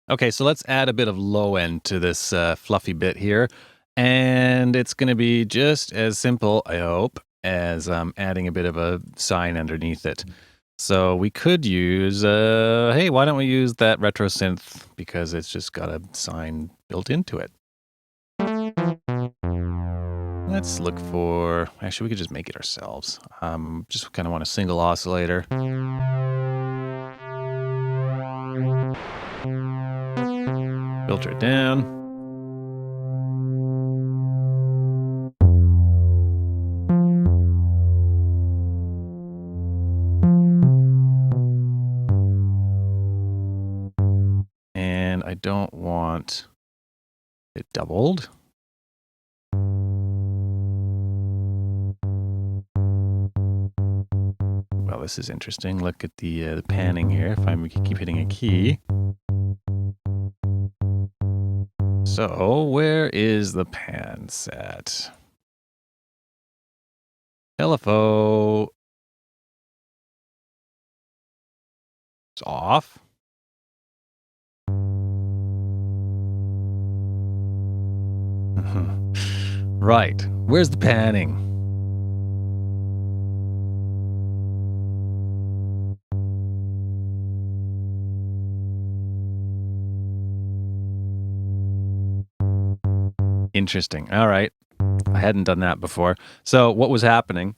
Okay, so let's add a bit of low end to this fluffy bit here. And it's going to be just as simple, I hope, as adding a bit of a sine underneath it. So we could use, hey, why don't we use that retro synth because it's just got a sine built into it. Let's look for, actually, we could just make it ourselves. Just kind of want a single oscillator. Filter it down. And I don't want it doubled. Well, this is interesting. Look at the panning here. If I keep hitting a key. So where is the pan set? LFO. It's off. Right. Where's the panning? Interesting. All right. I hadn't done that before. So what was happening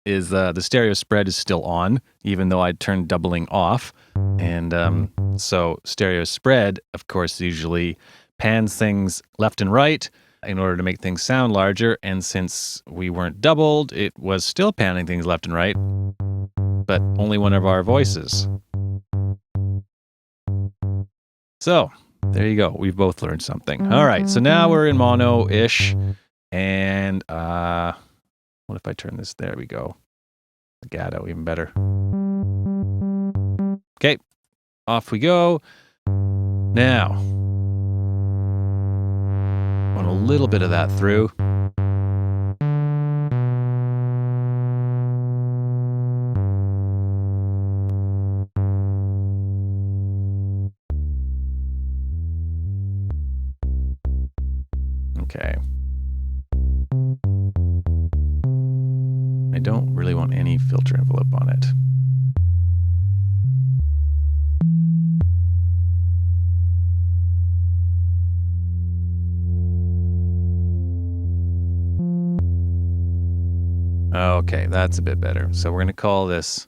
is the stereo spread is still on, even though I'd turned doubling off. And so stereo spread, of course, usually pans things left and right in order to make things sound larger. And since we weren't doubled, it was still panning things left and right, but only one of our voices. So there you go. We've both learned something. All right. So now we're in mono-ish. And what if I turn this? There we go. Legato, even better. Okay. Off we go. Now, want a little bit of that through. Okay. I don't really want any filter envelope on it. Okay, that's a bit better. So we're going to call this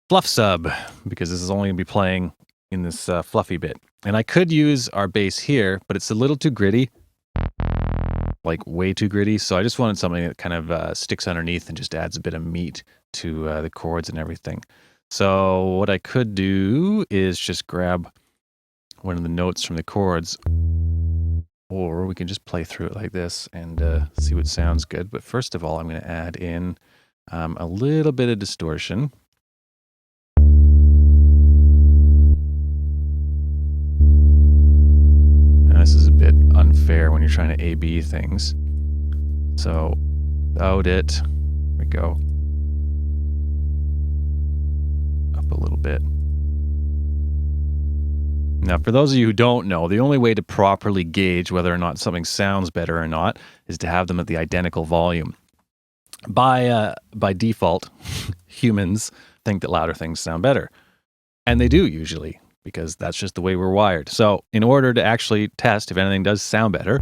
fluff sub because this is only going to be playing in this fluffy bit. And I could use our bass here, but it's a little too gritty. Like way too gritty. So I just wanted something that kind of sticks underneath and just adds a bit of meat to the chords and everything. So what I could do is just grab one of the notes from the chords, or we can just play through it like this and see what sounds good. But first of all, I'm going to add in a little bit of distortion. This is a bit unfair when you're trying to A-B things. So, without it, there we go. Up a little bit. Now, for those of you who don't know, the only way to properly gauge whether or not something sounds better or not is to have them at the identical volume. By default, humans think that louder things sound better. And they do usually, because that's just the way we're wired. So in order to actually test if anything does sound better,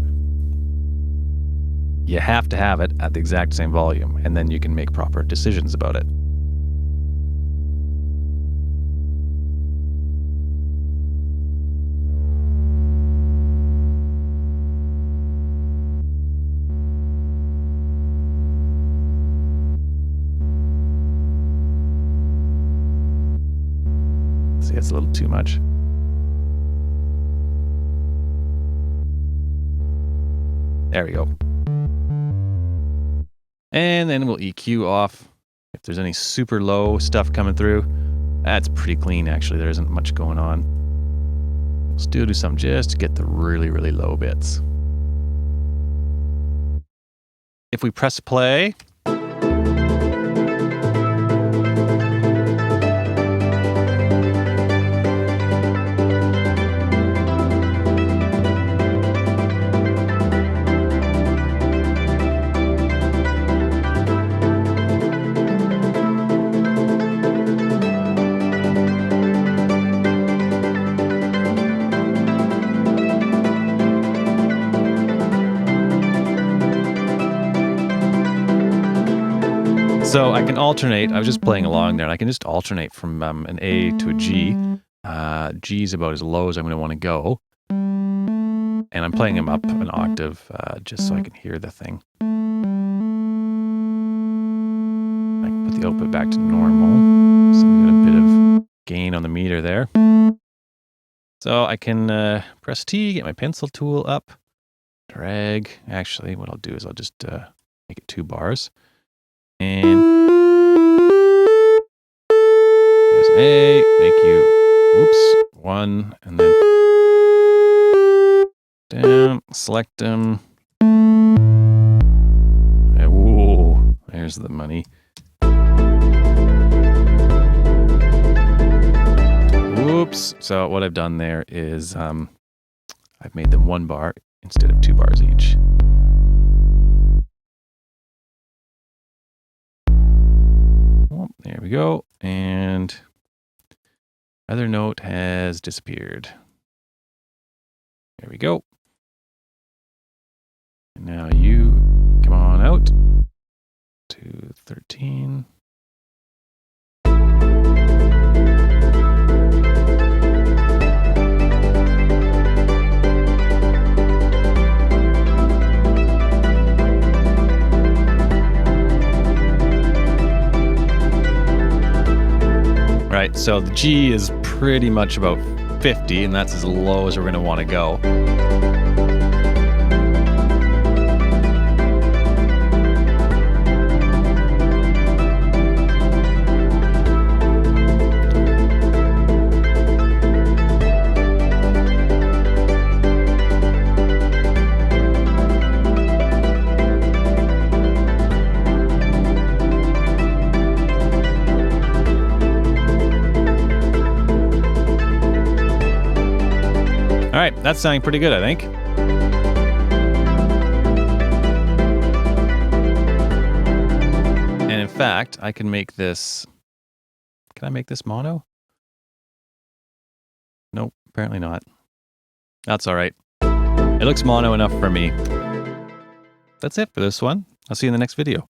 you have to have it at the exact same volume, and then you can make proper decisions about it. See, it's a little too much. There we go. And then we'll EQ off. If there's any super low stuff coming through, that's pretty clean actually. There isn't much going on. We'll still do something just to get the really, really low bits. If we press play, So I can alternate. I was just playing along there, and I can just alternate from an A to a G. G is about as low as I'm going to want to go. And I'm playing them up an octave just so I can hear the thing. I can put the output back to normal. So we got a bit of gain on the meter there. So I can press T, get my pencil tool up, drag. Actually, what I'll do is I'll just make it 2 bars. And there's an A, make you, oops, 1, and then down, select them. Whoa, there's the money. Whoops. So what I've done there is I've made them 1 bar instead of 2 bars each. Oh, there we go. And other note has disappeared. There we go. And now you come on out to 13. Right, so the G is pretty much about 50, and that's as low as we're going to want to go. All right, that's sounding pretty good, I think. And in fact, I can make this... Can I make this mono? Nope, apparently not. That's all right. It looks mono enough for me. That's it for this one. I'll see you in the next video.